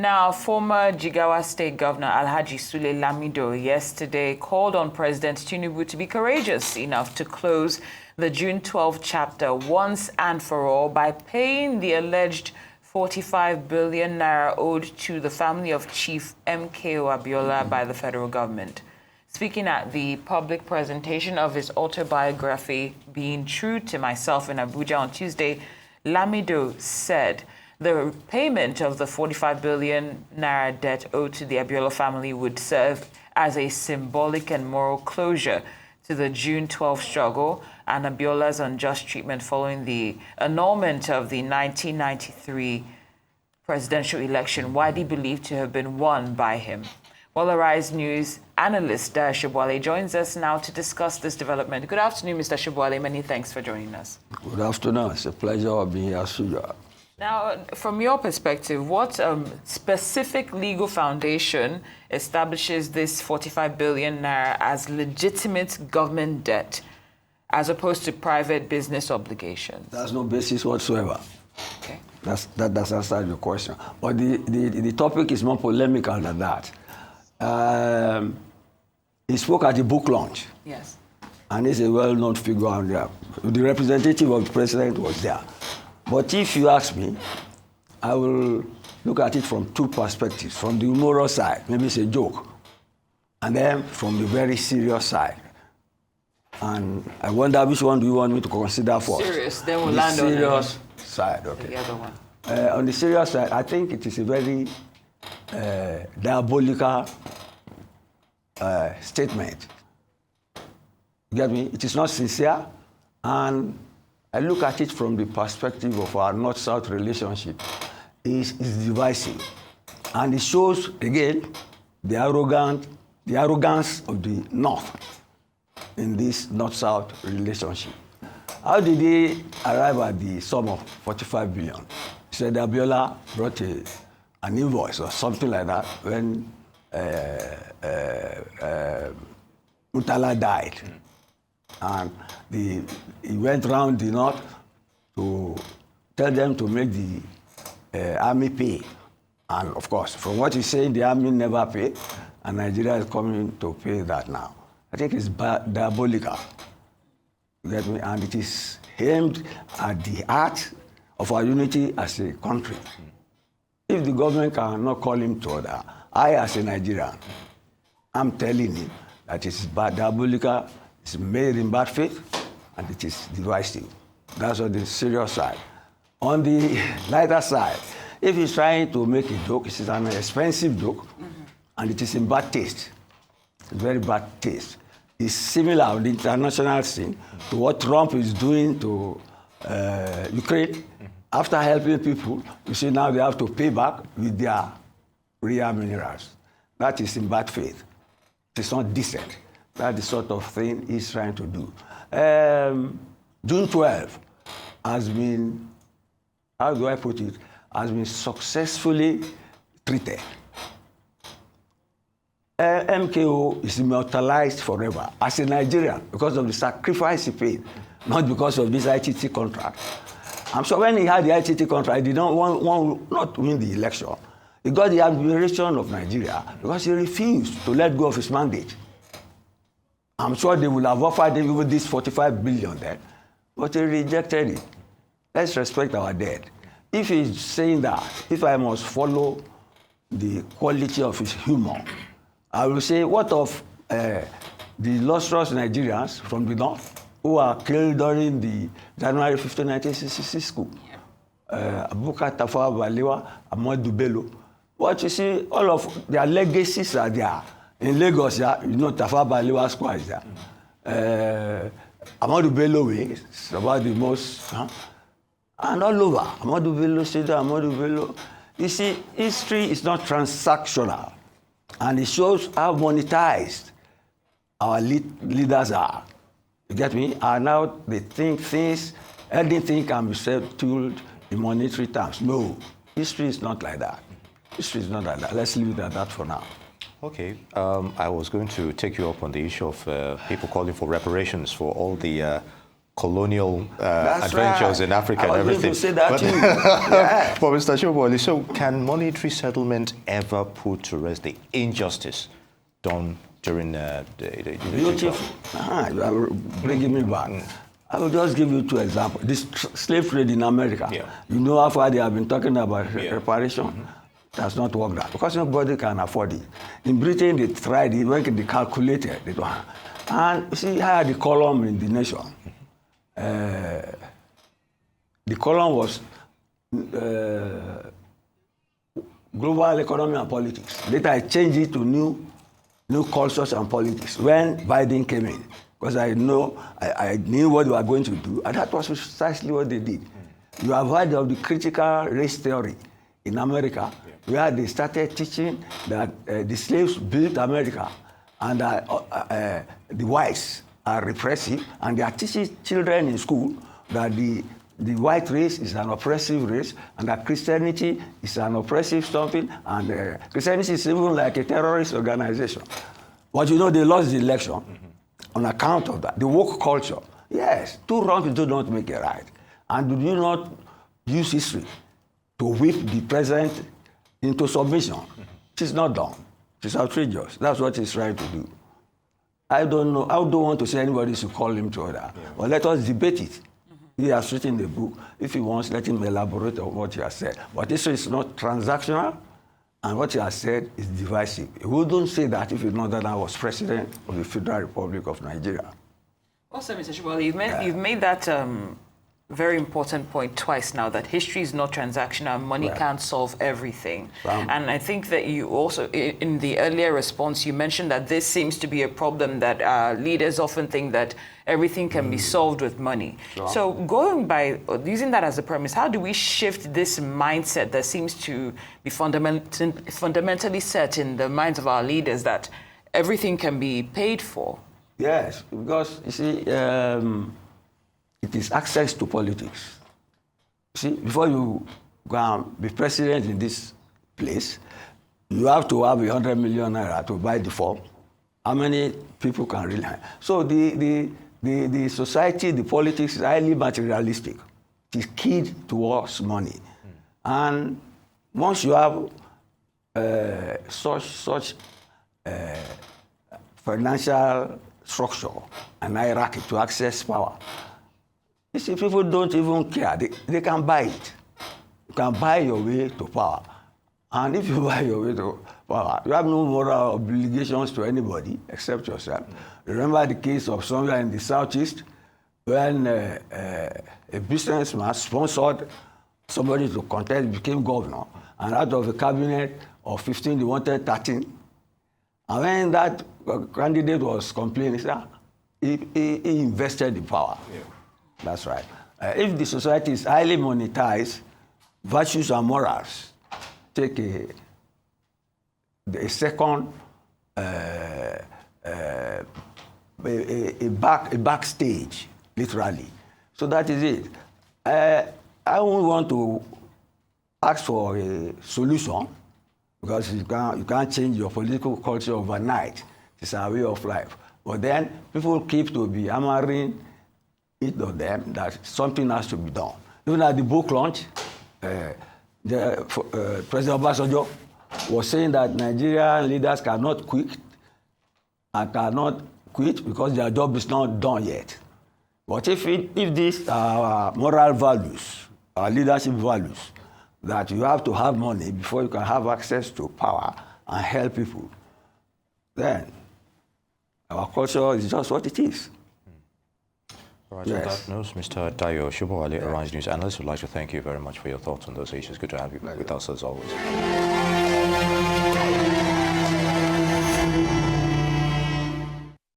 Now, former Jigawa State Governor Alhaji Sule Lamido yesterday called on President Tinubu to be courageous enough to close the June 12 chapter once and for all by paying the alleged 45 billion naira owed to the family of Chief MKO Abiola by the federal government. Speaking at the public presentation of his autobiography, Being True to Myself in Abuja on Tuesday, Lamido said the payment of the 45 billion naira debt owed to the Abiola family would serve as a symbolic and moral closure to the June 12 struggle and Abiola's unjust treatment following the annulment of the 1993 presidential election, widely believed to have been won by him. Arise News analyst Sobowale joins us now to discuss this development. Good afternoon, Mr. Sobowale. Many thanks for joining us. Good afternoon. It's a pleasure being here as usual. Now, from your perspective, what specific legal foundation establishes this 45 billion naira as legitimate government debt as opposed to private business obligations? There's no basis whatsoever. Okay. That's answered your question. But the topic is more polemical than that. He spoke at the book launch. Yes. And he's a well-known figure on there. The representative of the president was there. But if you ask me, I will look at it from two perspectives. From the humorous side, maybe it's a joke. And then from the very serious side. And I wonder which one do you want me to consider first? Serious, then we'll land on the serious side, okay. The other one. On the serious side, I think it is a very diabolical statement. You get me? It is not sincere, and I look at it from the perspective of our North-South relationship. It's divisive, and it shows again the arrogance of the North in this North-South relationship. How did they arrive at the sum of 45 billion? He said Abiola brought an invoice or something like that when Mutala died. And he went round the North to tell them to make the army pay. And of course, from what he's saying, the army never paid, and Nigeria is coming to pay that now. I think it's diabolical. You get me? And it is aimed at the heart of our unity as a country. If the government cannot call him to order, I, as a Nigerian, I'm telling him that it's diabolical, it's made in bad faith, and it is divisive. That's on the serious side. On the lighter side, if he's trying to make a joke, it is an expensive joke, and it is in bad taste. It's very bad taste. It's similar on the international scene to what Trump is doing to Ukraine. After helping people, you see now they have to pay back with their rare minerals. That is in bad faith. It's not decent. That's the sort of thing he's trying to do. June 12 has been, how do I put it, has been successfully treated. MKO is immortalized forever as a Nigerian because of the sacrifice he paid, not because of this ITT contract. I'm sure when he had the ITT contract, he did not want to win the election. He got the admiration of Nigeria because he refused to let go of his mandate. I'm sure they would have offered him even this 45 billion then, but he rejected it. Let's respect our dead. If he's saying that, if I must follow the quality of his humor, I will say, what of the illustrious Nigerians from the North who were killed during the January 15, 1966 coup? Abubakar Tafawa Balewa, Amadou Bello. But you see, all of their legacies are there. In Lagos, you know, Tafawa Balewa Square is there. Amadou Bello is about the most, and all over. Amadou Bello, Amadou Bello. You see, history is not transactional. And it shows how monetized our leaders are. You get me? And now they think anything can be settled in monetary terms. No, history is not like that. History is not like that. Let's leave it at that for now. Okay. I was going to take you up on the issue of people calling for reparations for all the colonial That's adventures right. in Africa I and was going everything. to say that but, too. Yeah. but Mr. Sobowale, so can monetary settlement ever put to rest the injustice done during the Beautiful. You are bringing me back. I will just give you two examples. This slave trade in America. Yeah. You know how far they have been talking about reparation? Mm-hmm. It has not worked out because nobody can afford it. In Britain, they tried it, when they calculated it. And you see how the column in the Nation. The column was global economy and politics. Later, I changed it to new cultures and politics when Biden came in. Because I knew what they were going to do, and that was precisely what they did. You have heard of the critical race theory in America, where they started teaching that the slaves built America, and the whites are repressive, and they are teaching children in school that the white race is an oppressive race, and that Christianity is an oppressive something, and Christianity is even like a terrorist organization. But you know, they lost the election on account of that. The woke culture. Yes, two wrongs do not make a right. And do you not use history to whip the present into submission? It is not done. It is outrageous. That's what he's trying to do. I don't know. I don't want to say anybody should call him to order. But let us debate it. He has written the book. If he wants, let him elaborate on what he has said. But this is not transactional, and what he has said is divisive. He wouldn't say that if Northern was president of the Federal Republic of Nigeria. Also, Mr. Sobowale, you've made that very important point twice now, that history is not transactional, money can't solve everything. And I think that you also, in the earlier response, you mentioned that this seems to be a problem that leaders often think that everything can be solved with money. So going by, using that as a premise, how do we shift this mindset that seems to be fundamentally set in the minds of our leaders that everything can be paid for? Yes, because, you see, it is access to politics. See, before you go and be president in this place, you have to have 100 million naira to buy the form. How many people can really? So the society, the politics is highly materialistic. It is keyed towards money. And once you have such financial structure and hierarchy to access power, you see, people don't even care. They can buy it. You can buy your way to power. And if you buy your way to power, you have no moral obligations to anybody except yourself. Remember the case of somewhere in the Southeast when a businessman sponsored somebody to contest, became governor, and out of a cabinet of 15, they wanted 13. And when that candidate was complaining, he invested in power. Yeah. That's right. If the society is highly monetized, virtues and morals take a second, a backstage, literally. So that is it. I won't want to ask for a solution because you can't change your political culture overnight. It's our way of life. But then people keep to be hammering it on them that something has to be done. Even at the book launch, President Obasanjo was saying that Nigerian leaders cannot quit because their job is not done yet. But if these are moral values, our leadership values, that you have to have money before you can have access to power and help people, then our culture is just what it is. All right, on that note, Mr. Dayo Sobowale, Arise News analyst, would like to thank you very much for your thoughts on those issues. Good to have you with us as always.